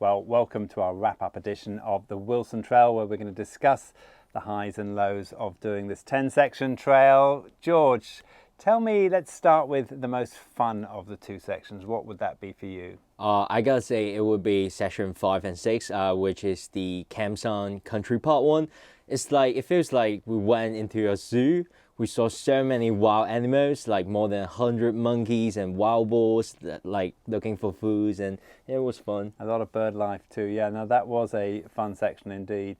Well, welcome to our wrap-up edition of the Wilson Trail, where we're going to discuss the highs and lows of doing this 10-section trail. George, tell me, let's start with the most fun of the two sections. What would that be for you? I gotta say it would be section 5 and 6, which is the Kamsan Country Park one. It feels like we went into a zoo. We saw so many wild animals, like more than 100 monkeys and wild boars, looking for foods, and it was fun. A lot of bird life too. Yeah, no, that was a fun section indeed.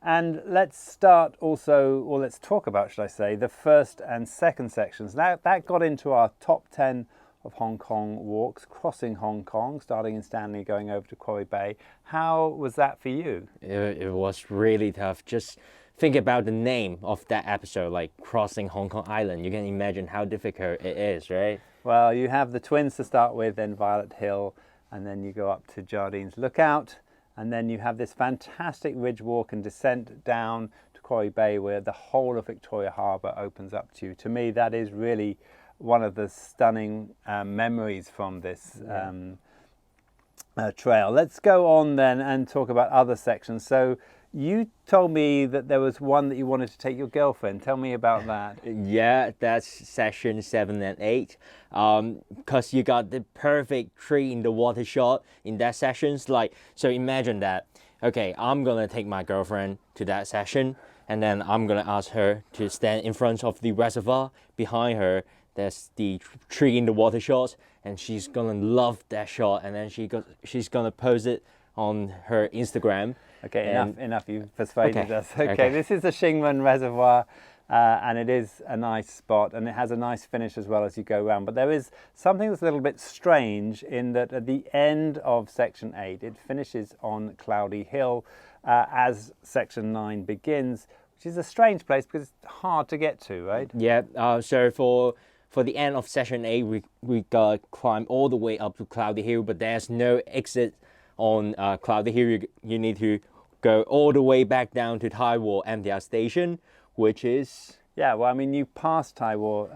And let's start also, or let's talk about, should I say, the first and second sections. Now, that got into our top 10 of Hong Kong walks, crossing Hong Kong, starting in Stanley, going over to Quarry Bay. How was that for you? It was really tough. Just think about the name of that episode, like crossing Hong Kong Island. You can imagine how difficult it is, right? Well, you have the Twins to start with, then Violet Hill, and then you go up to Jardine's Lookout, and then you have this fantastic ridge walk and descent down to Quarry Bay, where the whole of Victoria Harbour opens up to you. To me, that is really one of the stunning memories from this trail. Let's go on then and talk about other sections. So you told me that there was one that you wanted to take your girlfriend. Tell me about that. Yeah, that's section 7 and 8. Because you got the perfect tree in the water shot in that sections. So imagine that. Okay, I'm gonna take my girlfriend to that section, and then I'm gonna ask her to stand in front of the reservoir. Behind her, there's the tree in the water shot, and she's gonna love that shot, and then she's gonna post it on her Instagram. Okay, enough. You've persuaded us. Okay, this is the Shingmen Reservoir, and it is a nice spot, and it has a nice finish as well as you go around. But there is something that's a little bit strange in that at the end of section 8, it finishes on Cloudy Hill as section 9 begins, which is a strange place because it's hard to get to, right? Yeah. So for the end of section 8, we gotta climb all the way up to Cloudy Hill, but there's no exit on Cloudy Hill. You need to go all the way back down to Tai Wo MTR station, which is... Yeah, well, I mean, you passed Tai Wo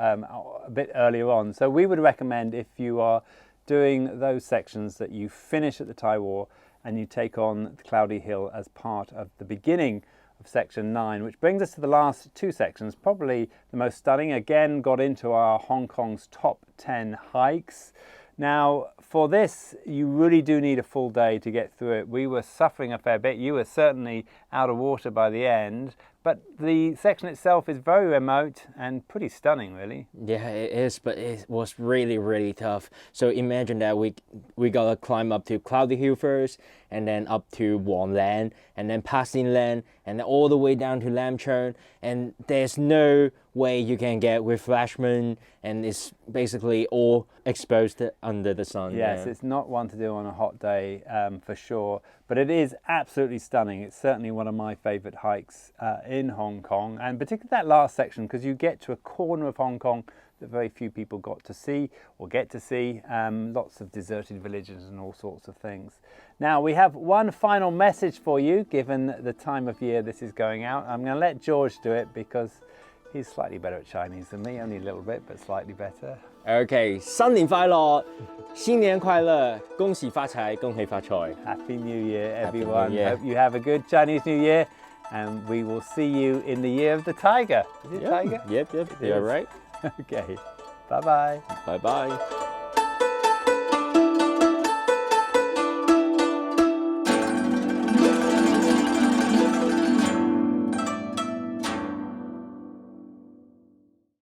a bit earlier on, so we would recommend, if you are doing those sections, that you finish at the Tai Wo and you take on Cloudy Hill as part of the beginning of section 9, which brings us to the last two sections, probably the most stunning. Again, got into our Hong Kong's top 10 hikes. Now, for this, you really do need a full day to get through it. We were suffering a fair bit. You were certainly out of water by the end, but the section itself is very remote and pretty stunning, really. Yeah, it is, but it was really, really tough. So imagine that we gotta climb up to Cloudy Hill first, and then up to Wong Lan, and then passing Lan, and then all the way down to Lam Chern, and there's no way you can get refreshment, and it's basically all exposed under the sun. Yes, it's not one to do on a hot day for sure, but it is absolutely stunning. It's certainly one of my favourite hikes in Hong Kong, and particularly that last section, because you get to a corner of Hong Kong that very few people got to see or get to see. Lots of deserted villages and all sorts of things. Now, we have one final message for you, given the time of year this is going out. I'm going to let George do it because he's slightly better at Chinese than me, only a little bit, but slightly better. Okay, 新年快乐，新年快乐，恭喜发财，恭喜发财。 Happy New Year, everyone. New Year. Hope you have a good Chinese New Year, and we will see you in the year of the tiger. Is it tiger? Yep, It you're is. right. Okay, bye-bye. Bye-bye.